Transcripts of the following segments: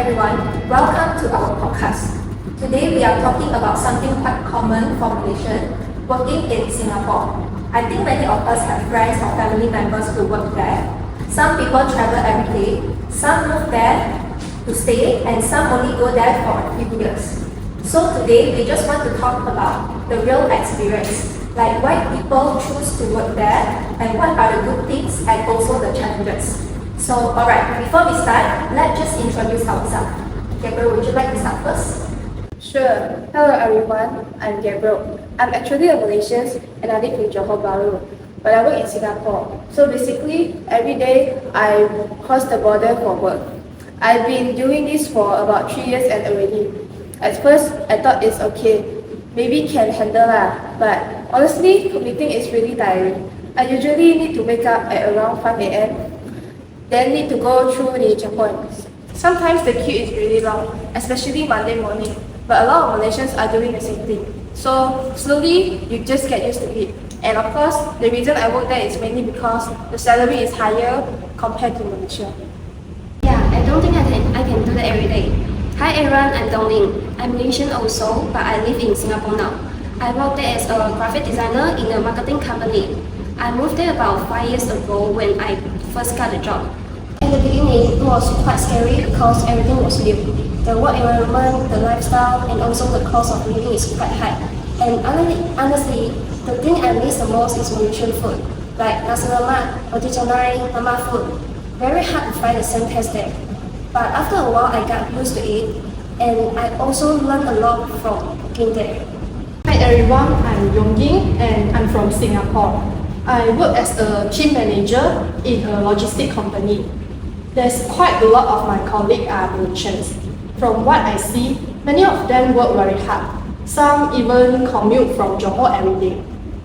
everyone, welcome to our podcast. Today we are talking about something quite common for Malaysians working in Singapore. I think many of us have friends or family members who work there. Some people travel every day, some move there to stay, and some only go there for a few years. So today we just want to talk about the real experience, like why people choose to work there and what are the good things and also the challenges. So alright, before we start, let's just introduce ourselves. Gabriel, would you like to start first? Sure. Hello everyone, I'm Gabriel. I'm actually a Malaysian and I live in Johor Bahru, but I work in Singapore. So basically, every day I cross the border for work. I've been doing this for about 3 years and already. At first, I thought it's okay, maybe can handle lah, but honestly, commuting is really tiring. I usually need to wake up at around 5 a.m. then need to go through the checkpoints. Sometimes the queue is really long, especially Monday morning, but a lot of Malaysians are doing the same thing. So slowly, you just get used to it. And of course, the reason I work there is mainly because the salary is higher compared to Malaysia. Yeah, I don't think I can do that every day. Hi everyone, I'm Dongling. I'm Malaysian also, but I live in Singapore now. I work there as a graphic designer in a marketing company. I moved there about 5 years ago when I first got the job. At the beginning, it was quite scary because everything was new. The work environment, the lifestyle, and also the cost of living is quite high. And honestly, the thing I miss the most is Malaysian food, like nasi lemak, roti canai, mama food. Very hard to find the same taste there. But after a while, I got used to it, and I also learned a lot from working there. Hi everyone, I'm Yongying and I'm from Singapore. I work as a team manager in a logistic company. There's quite a lot of my colleagues are Malaysians. From what I see, many of them work very hard. Some even commute from Johor every day,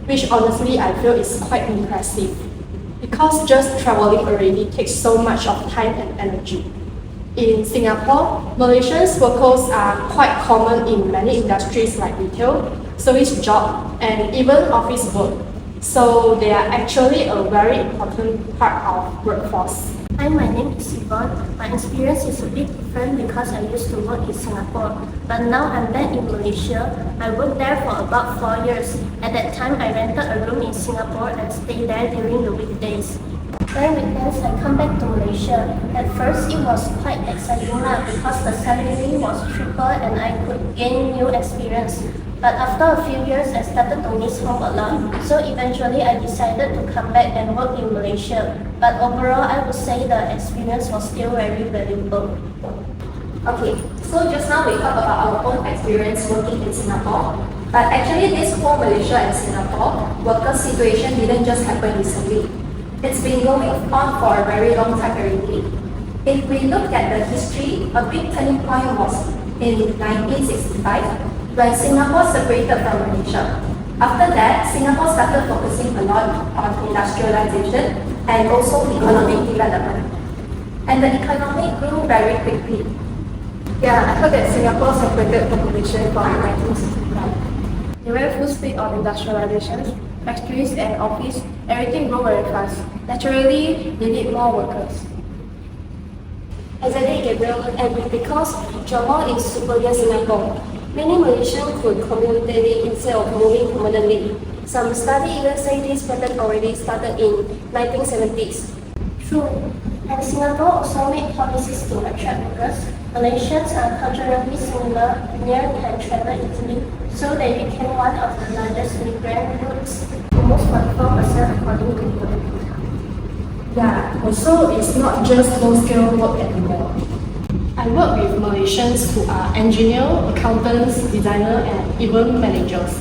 which honestly I feel is quite impressive. Because just traveling already takes so much of time and energy. In Singapore, Malaysians workers are quite common in many industries like retail, service job, and even office work. So they are actually a very important part of workforce. Hi, my name is Yvonne. My experience is a bit different because I used to work in Singapore, but now I'm back in Malaysia. I worked there for about 4 years. At that time, I rented a room in Singapore and stayed there during the weekdays. During weekends, I come back to Malaysia. At first, it was quite exciting because the salary was triple and I could gain new experience. But after a few years, I started to miss home a lot. So eventually, I decided to come back and work in Malaysia. But overall, I would say the experience was still very valuable. Okay, so just now we talked about our own experience working in Singapore. But actually this whole Malaysia and Singapore worker situation didn't just happen recently. It's been going on for a very long time already. If we look at the history, a big turning point was in 1965 when Singapore separated from Malaysia. After that, Singapore started focusing a lot on industrialization and also economic development. And the economy grew very quickly. Yeah, I heard that Singapore separated from Malaysia from 1965. They went full speed on industrialization, factories and office, everything grew very fast. Naturally, they need more workers. Exactly, Gabriel, and because Johor is super near Singapore, many Malaysians could commute daily instead of moving permanently. Some studies even say this pattern already started in 1970s. True. And Singapore also made policies to attract workers. Malaysians are culturally similar, near can travel easily, so they became one of the largest migrant groups, almost 44% according to the. Yeah, also it's not just low-scale work anymore. I work with Malaysians who are engineers, accountants, designers, and even managers.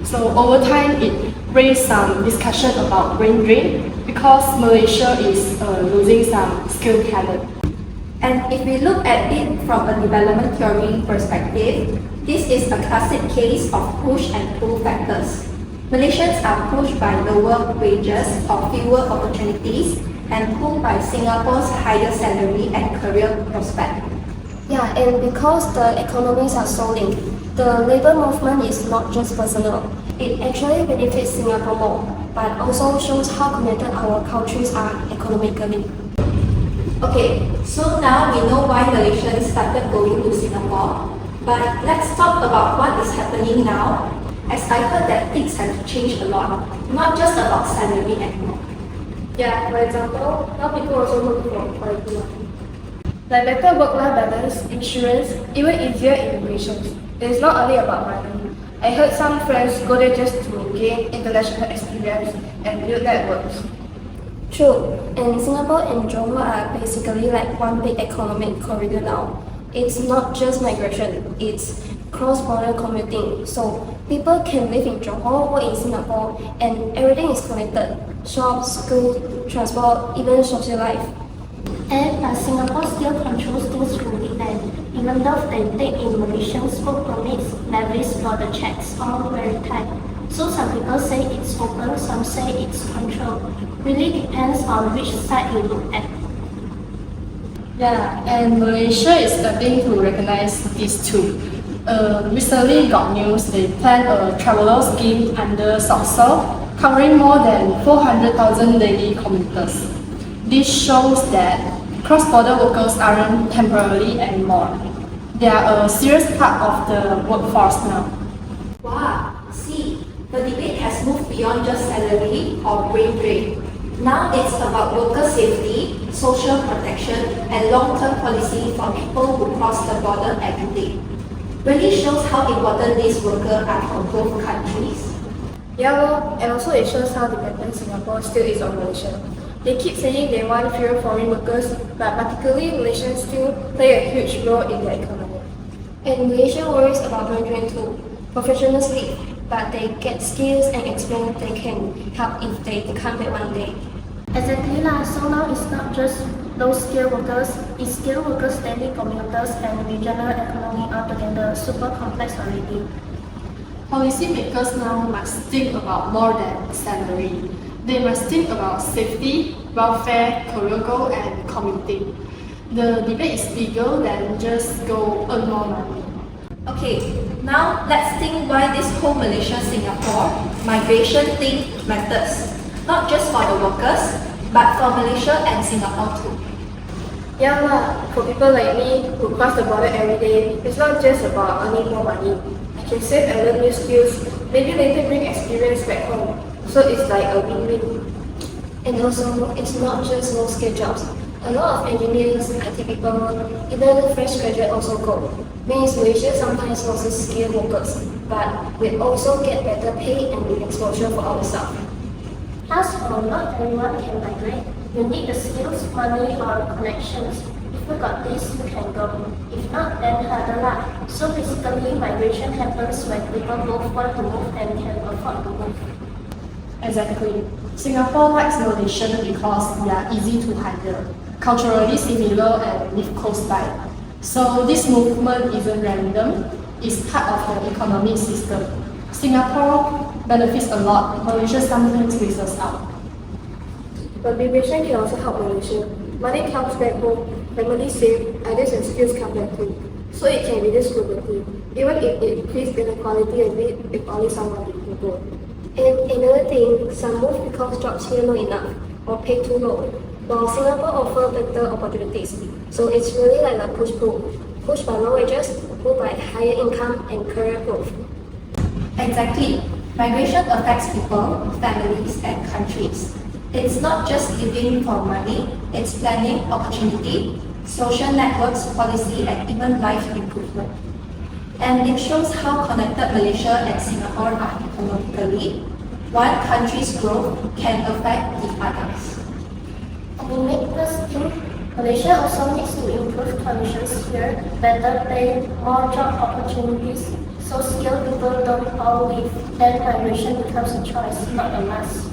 So over time, it raised some discussion about brain drain because Malaysia is losing some skilled talent. And if we look at it from a development theory perspective, this is a classic case of push and pull factors. Malaysians are pushed by lower wages or fewer opportunities and pulled by Singapore's higher salary and career prospect. Yeah, and because the economies are so linked, the labor movement is not just personal. It actually benefits Singapore more, but also shows how connected our countries are economically. Okay, so now we know why Malaysians started going to Singapore, but let's talk about what is happening now, as I heard that things have changed a lot, not just about salary anymore. Yeah, for example, now people also look for quality life. Like better work-life balance, insurance, even easier immigration. It is not only about money. I heard some friends go there just to gain international experience and build networks. True, and Singapore and Johor are basically like one big economic corridor now. It's not just migration, it's cross-border commuting. So people can live in Johor, work in Singapore, and everything is connected. Shops, school, transport, even social life. And Singapore still controls things fully then, even though they take in Malaysians work permits, levies for the checks, all very tight. So some people say it's open, some say it's controlled. Really depends on which side you look at. Yeah, and Malaysia is starting to recognize this too. Recently got news they plan a traveller scheme under SOCSO covering more than 400,000 daily commuters. This shows that cross-border workers aren't temporary anymore. They are a serious part of the workforce now. Wow, see, the debate has moved beyond just salary or brain drain. Now it's about worker safety, social protection, and long-term policy for people who cross the border every day. Really shows how important these workers are for both countries. Yeah, well, and also it shows how dependent Singapore still is on Malaysia. They keep saying they want fewer foreign workers, but particularly Malaysians still play a huge role in their economy. And Malaysia worries about graduate too. Professionals leave, but they get skills and experience they can help if they come back one day. Exactly lah, so now it's not just low-skilled workers, it's skilled workers, daily commuters, and regional economy altogether, super complex already. Policymakers now must think about more than salary. They must think about safety, welfare, career goal, and commuting. The debate is bigger than just go earn more money. Okay, now let's think why this whole Malaysia-Singapore migration thing matters. Not just for the workers, but for Malaysia and Singapore too. Yeah, lah, for people like me who cross the border every day, it's not just about earning more money. I can save and learn new skills, maybe later bring experience back home. So it's like a win-win. And also, it's not just low-skilled jobs. A lot of engineers, IT people, even fresh graduates also go. Means Malaysia sometimes loses skilled workers, but we also get better pay and exposure for our staff. Plus, not everyone can migrate. You need the skills, money, or connections. If you got this, you can go. If not, then harder luck. So basically, migration happens when people both want to move and can afford to move. Exactly. Singapore likes Malaysian because they are easy to handle, culturally similar, and live close by. So this movement isn't random, it's part of the economic system. Singapore benefits a lot, Malaysia sometimes loses out. But migration can also help Malaysia. Money comes back home, family save, ideas and skills come back too. So it can reduce poverty, even if it increases inequality a bit if only someone can go. And another thing, some move because jobs here not enough or pay too low, while Singapore offers better opportunities. So it's really like a push-pull. Push by low wages, pull by higher income and career growth. Exactly. Migration affects people, families, and countries. It's not just living for money, it's planning, opportunity, social networks, policy, and even life improvement. And it shows how connected Malaysia and Singapore are economically. One country's growth can affect the others. And it makes us think Malaysia also needs to improve conditions here, better pay, more job opportunities, so skilled people don't all leave. Then migration becomes a choice, not a must.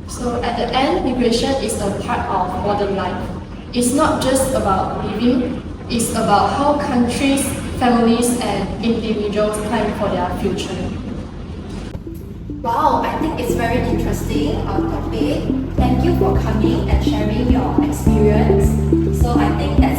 So at the end, migration is a part of modern life. It's not just about living, it's about how countries, families, and individuals plan for their future. Wow, I think it's very interesting topic. Thank you for coming and sharing your experience. So I think that